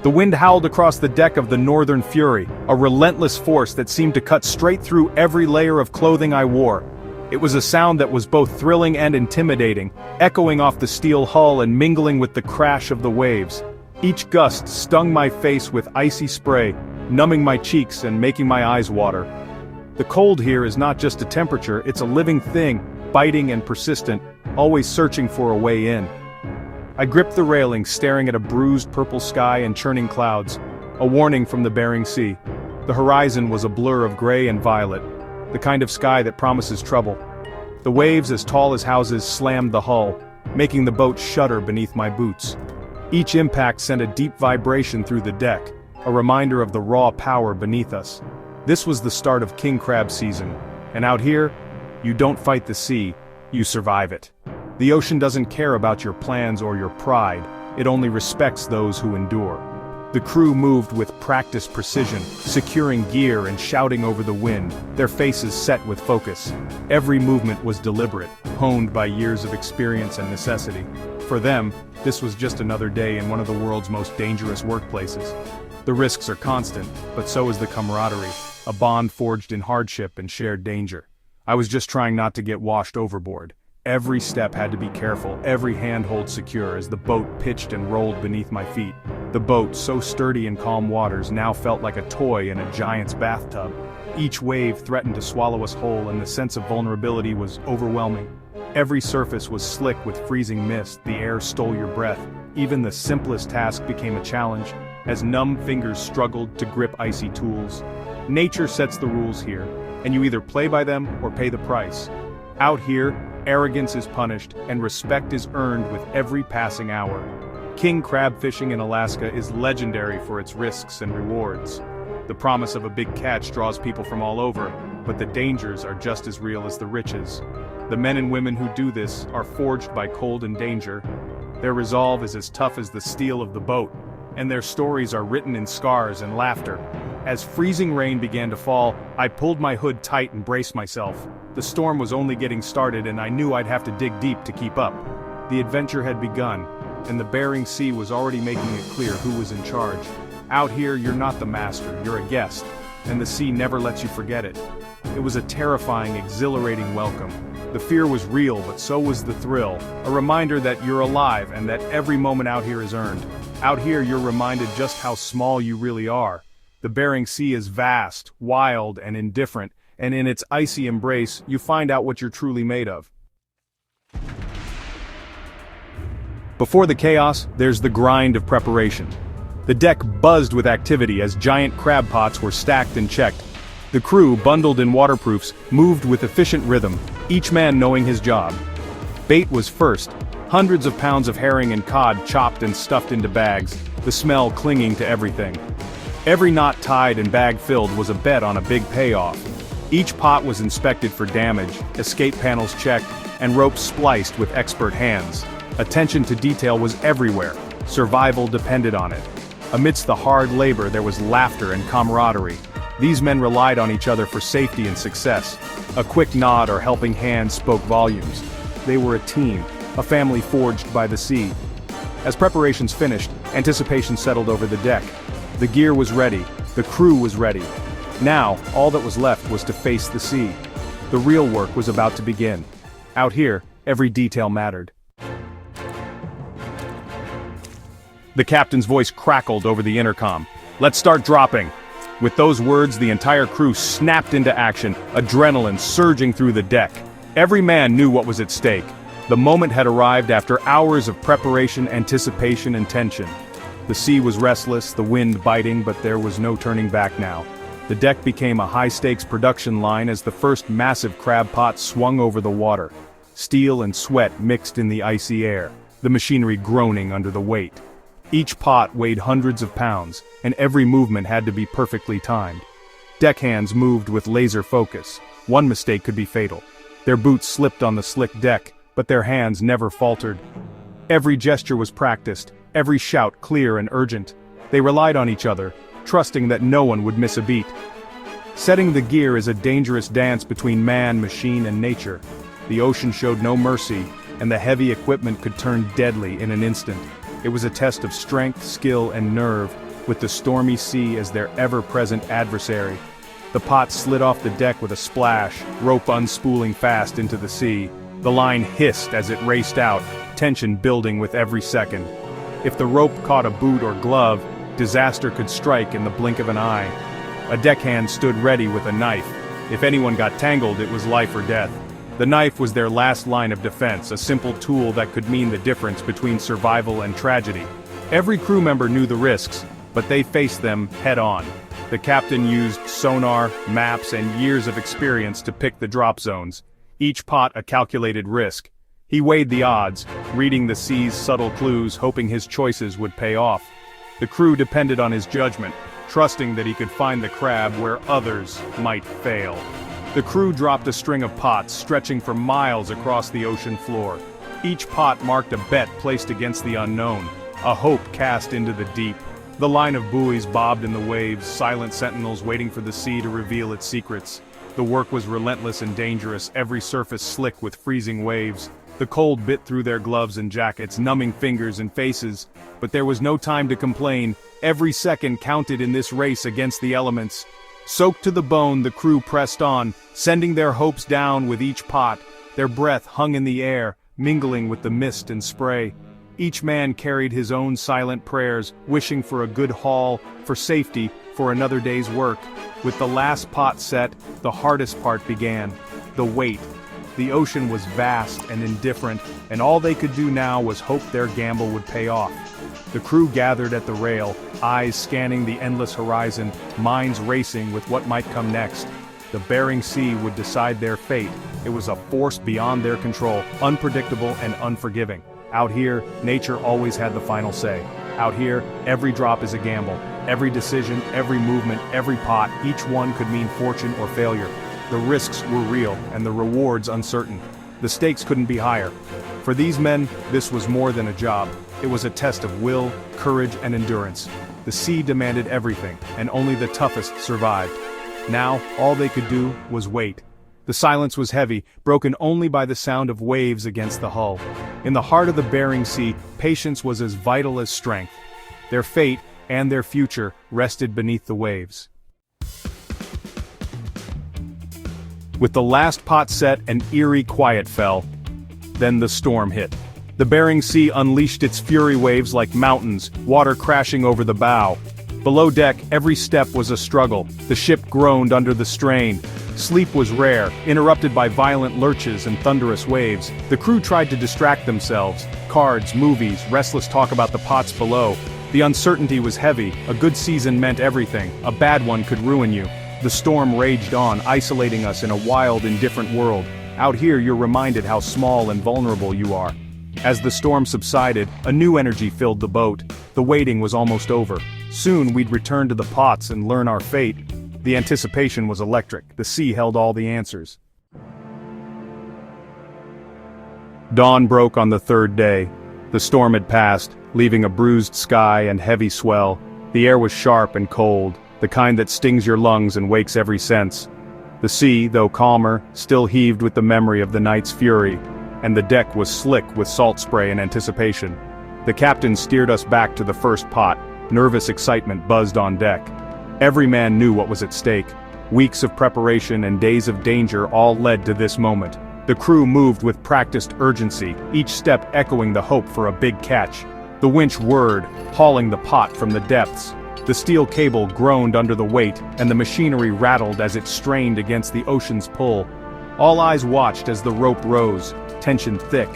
The wind howled across the deck of the Northern Fury, a relentless force that seemed to cut straight through every layer of clothing I wore. It was a sound that was both thrilling and intimidating, echoing off the steel hull and mingling with the crash of the waves. Each gust stung my face with icy spray, numbing my cheeks and making my eyes water. The cold here is not just a temperature, it's a living thing, biting and persistent, always searching for a way in. I gripped the railing, staring at a bruised purple sky and churning clouds, a warning from the Bering Sea. The horizon was a blur of gray and violet, the kind of sky that promises trouble. The waves as tall as houses slammed the hull, making the boat shudder beneath my boots. Each impact sent a deep vibration through the deck, a reminder of the raw power beneath us. This was the start of king crab season, and out here, you don't fight the sea, you survive it. The ocean doesn't care about your plans or your pride, it only respects those who endure. The crew moved with practiced precision, securing gear and shouting over the wind, their faces set with focus. Every movement was deliberate, honed by years of experience and necessity. For them, this was just another day in one of the world's most dangerous workplaces. The risks are constant, but so is the camaraderie, a bond forged in hardship and shared danger. I was just trying not to get washed overboard. Every step had to be careful, every handhold secure as the boat pitched and rolled beneath my feet. The boat, so sturdy in calm waters, now felt like a toy in a giant's bathtub. Each wave threatened to swallow us whole, and the sense of vulnerability was overwhelming. Every surface was slick with freezing mist, the air stole your breath. Even the simplest task became a challenge, as numb fingers struggled to grip icy tools. Nature sets the rules here, and you either play by them or pay the price. Out here, arrogance is punished, and respect is earned with every passing hour. King crab fishing in Alaska is legendary for its risks and rewards. The promise of a big catch draws people from all over, but the dangers are just as real as the riches. The men and women who do this are forged by cold and danger. Their resolve is as tough as the steel of the boat, and their stories are written in scars and laughter. As freezing rain began to fall, I pulled my hood tight and braced myself. The storm was only getting started, and I knew I'd have to dig deep to keep up. The adventure had begun, and the Bering Sea was already making it clear who was in charge. Out here, you're not the master, you're a guest, and the sea never lets you forget it. It was a terrifying, exhilarating welcome. The fear was real, but so was the thrill, a reminder that you're alive and that every moment out here is earned. Out here, you're reminded just how small you really are. The Bering Sea is vast, wild, and indifferent, and in its icy embrace, you find out what you're truly made of. Before the chaos, there's the grind of preparation. The deck buzzed with activity as giant crab pots were stacked and checked. The crew, bundled in waterproofs, moved with efficient rhythm, each man knowing his job. Bait was first, hundreds of pounds of herring and cod chopped and stuffed into bags, the smell clinging to everything. Every knot tied and bag filled was a bet on a big payoff. Each pot was inspected for damage, escape panels checked, and ropes spliced with expert hands. Attention to detail was everywhere. Survival depended on it. Amidst the hard labor, there was laughter and camaraderie. These men relied on each other for safety and success. A quick nod or helping hand spoke volumes. They were a team, a family forged by the sea. As preparations finished, anticipation settled over the deck. The gear was ready, the crew was ready. Now, all that was left was to face the sea. The real work was about to begin. Out here, every detail mattered. The captain's voice crackled over the intercom. "Let's start dropping." With those words, the entire crew snapped into action, adrenaline surging through the deck. Every man knew what was at stake. The moment had arrived after hours of preparation, anticipation, and tension. The sea was restless, the wind biting, but there was no turning back now. The deck became a high-stakes production line as the first massive crab pot swung over the water. Steel and sweat mixed in the icy air, the machinery groaning under the weight. Each pot weighed hundreds of pounds, and every movement had to be perfectly timed. Deckhands moved with laser focus. One mistake could be fatal. Their boots slipped on the slick deck, but their hands never faltered. Every gesture was practiced, every shout clear and urgent. They relied on each other, trusting that no one would miss a beat. Setting the gear is a dangerous dance between man, machine, and nature. The ocean showed no mercy, and the heavy equipment could turn deadly in an instant. It was a test of strength, skill, and nerve, with the stormy sea as their ever-present adversary. The pot slid off the deck with a splash, rope unspooling fast into the sea. The line hissed as it raced out, tension building with every second. If the rope caught a boot or glove, disaster could strike in the blink of an eye. A deckhand stood ready with a knife. If anyone got tangled, it was life or death. The knife was their last line of defense, a simple tool that could mean the difference between survival and tragedy. Every crew member knew the risks, but they faced them head-on. The captain used sonar, maps, and years of experience to pick the drop zones. Each pot a calculated risk. He weighed the odds, reading the sea's subtle clues, hoping his choices would pay off. The crew depended on his judgment, trusting that he could find the crab where others might fail. The crew dropped a string of pots stretching for miles across the ocean floor. Each pot marked a bet placed against the unknown, a hope cast into the deep. The line of buoys bobbed in the waves, silent sentinels waiting for the sea to reveal its secrets. The work was relentless and dangerous, every surface slick with freezing waves. The cold bit through their gloves and jackets, numbing fingers and faces. But there was no time to complain. Every second counted in this race against the elements. Soaked to the bone, the crew pressed on, sending their hopes down with each pot. Their breath hung in the air, mingling with the mist and spray. Each man carried his own silent prayers, wishing for a good haul, for safety, for another day's work. With the last pot set, the hardest part began. The weight. The ocean was vast and indifferent, and all they could do now was hope their gamble would pay off. The crew gathered at the rail, eyes scanning the endless horizon, minds racing with what might come next. The Bering Sea would decide their fate. It was a force beyond their control, unpredictable and unforgiving. Out here, nature always had the final say. Out here, every drop is a gamble. Every decision, every movement, every pot, each one could mean fortune or failure. The risks were real, and the rewards uncertain. The stakes couldn't be higher. For these men, this was more than a job. It was a test of will, courage, and endurance. The sea demanded everything, and only the toughest survived. Now, all they could do was wait. The silence was heavy, broken only by the sound of waves against the hull. In the heart of the Bering Sea, patience was as vital as strength. Their fate, and their future, rested beneath the waves. With the last pot set, an eerie quiet fell. Then the storm hit. The Bering Sea unleashed its fury waves like mountains, water crashing over the bow. Below deck, every step was a struggle. The ship groaned under the strain. Sleep was rare, interrupted by violent lurches and thunderous waves. The crew tried to distract themselves. Cards, movies, restless talk about the pots below. The uncertainty was heavy. A good season meant everything. A bad one could ruin you. The storm raged on, isolating us in a wild, indifferent world. Out here, you're reminded how small and vulnerable you are. As the storm subsided, a new energy filled the boat. The waiting was almost over. Soon we'd return to the pots and learn our fate. The anticipation was electric. The sea held all the answers. Dawn broke on the third day. The storm had passed, leaving a bruised sky and heavy swell. The air was sharp and cold, the kind that stings your lungs and wakes every sense. The sea, though calmer, still heaved with the memory of the night's fury, and the deck was slick with salt spray and anticipation. The captain steered us back to the first pot. Nervous excitement buzzed on deck. Every man knew what was at stake. Weeks of preparation and days of danger all led to this moment. The crew moved with practiced urgency, each step echoing the hope for a big catch. The winch whirred, hauling the pot from the depths. The steel cable groaned under the weight, and the machinery rattled as it strained against the ocean's pull. All eyes watched as the rope rose, tension thick.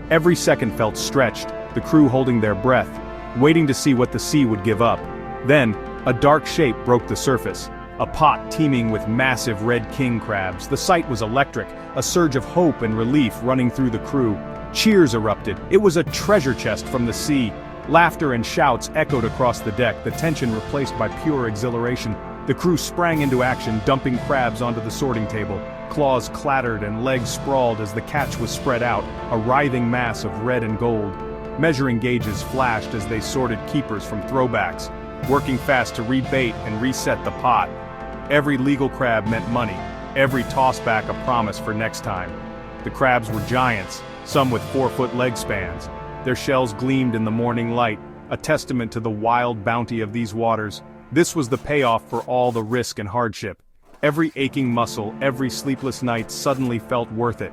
Every second felt stretched, the crew holding their breath, waiting to see what the sea would give up. Then, a dark shape broke the surface. A pot teeming with massive red king crabs. The sight was electric, a surge of hope and relief running through the crew. Cheers erupted. It was a treasure chest from the sea. Laughter and shouts echoed across the deck, the tension replaced by pure exhilaration. The crew sprang into action, dumping crabs onto the sorting table. Claws clattered and legs sprawled as the catch was spread out, a writhing mass of red and gold. Measuring gauges flashed as they sorted keepers from throwbacks, working fast to rebait and reset the pot. Every legal crab meant money, every tossback a promise for next time. The crabs were giants, some with 4-foot leg spans. Their shells gleamed in the morning light, a testament to the wild bounty of these waters. This was the payoff for all the risk and hardship. Every aching muscle, every sleepless night suddenly felt worth it.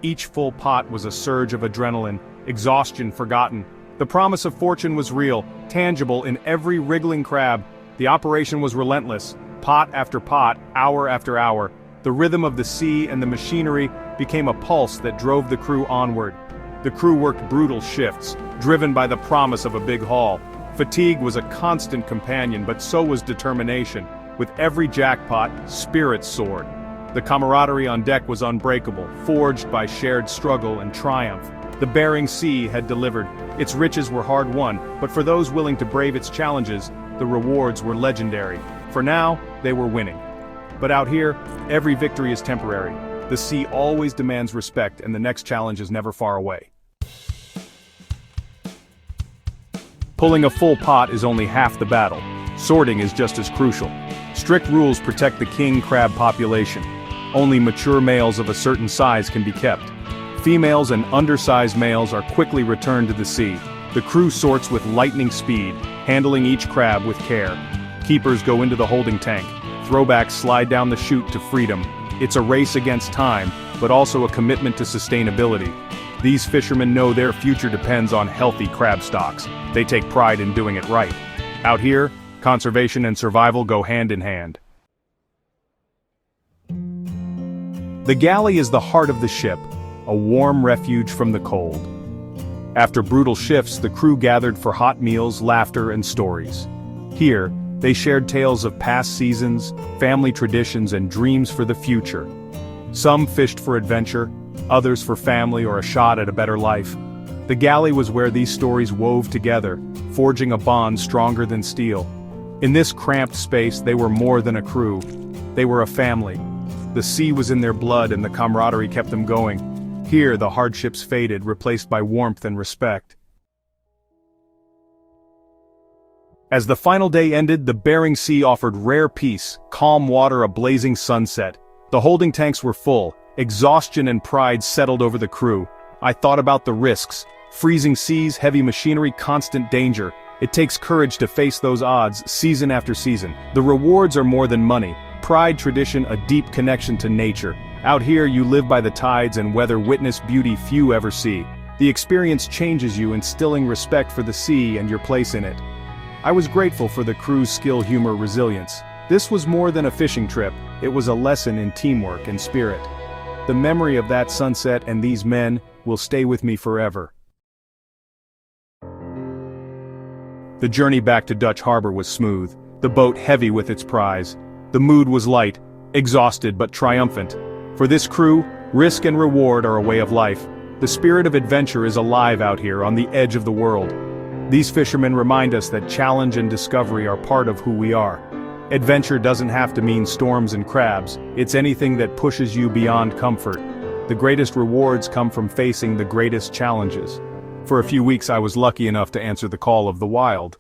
Each full pot was a surge of adrenaline, exhaustion forgotten. The promise of fortune was real, tangible in every wriggling crab. The operation was relentless, pot after pot, hour after hour. The rhythm of the sea and the machinery became a pulse that drove the crew onward. The crew worked brutal shifts, driven by the promise of a big haul. Fatigue was a constant companion, but so was determination. With every jackpot, spirits soared. The camaraderie on deck was unbreakable, forged by shared struggle and triumph. The Bering Sea had delivered. Its riches were hard-won, but for those willing to brave its challenges, the rewards were legendary. For now, they were winning. But out here, every victory is temporary. The sea always demands respect, and the next challenge is never far away. Pulling a full pot is only half the battle. Sorting is just as crucial. Strict rules protect the king crab population. Only mature males of a certain size can be kept. Females and undersized males are quickly returned to the sea. The crew sorts with lightning speed, handling each crab with care. Keepers go into the holding tank. Throwbacks slide down the chute to freedom. It's a race against time, but also a commitment to sustainability. These fishermen know their future depends on healthy crab stocks. They take pride in doing it right. Out here, conservation and survival go hand in hand. The galley is the heart of the ship, a warm refuge from the cold. After brutal shifts, the crew gathered for hot meals, laughter, and stories. Here, they shared tales of past seasons, family traditions, and dreams for the future. Some fished for adventure, others for family or a shot at a better life. The galley was where these stories wove together, forging a bond stronger than steel. In this cramped space, they were more than a crew. They were a family. The sea was in their blood and the camaraderie kept them going. Here, the hardships faded, replaced by warmth and respect. As the final day ended, the Bering Sea offered rare peace, calm water, a blazing sunset. The holding tanks were full. Exhaustion and pride settled over the crew. I thought about the risks. Freezing seas, heavy machinery, constant danger. It takes courage to face those odds, season after season. The rewards are more than money. Pride, tradition, a deep connection to nature. Out here, you live by the tides and weather, witness beauty few ever see. The experience changes you, instilling respect for the sea and your place in it. I was grateful for the crew's skill, humor, resilience. This was more than a fishing trip. It was a lesson in teamwork and spirit. The memory of that sunset and these men will stay with me forever. The journey back to Dutch Harbor was smooth, the boat heavy with its prize. The mood was light, exhausted but triumphant. For this crew, risk and reward are a way of life. The spirit of adventure is alive out here on the edge of the world. These fishermen remind us that challenge and discovery are part of who we are. Adventure doesn't have to mean storms and crabs, it's anything that pushes you beyond comfort. The greatest rewards come from facing the greatest challenges. For a few weeks I was lucky enough to answer the call of the wild.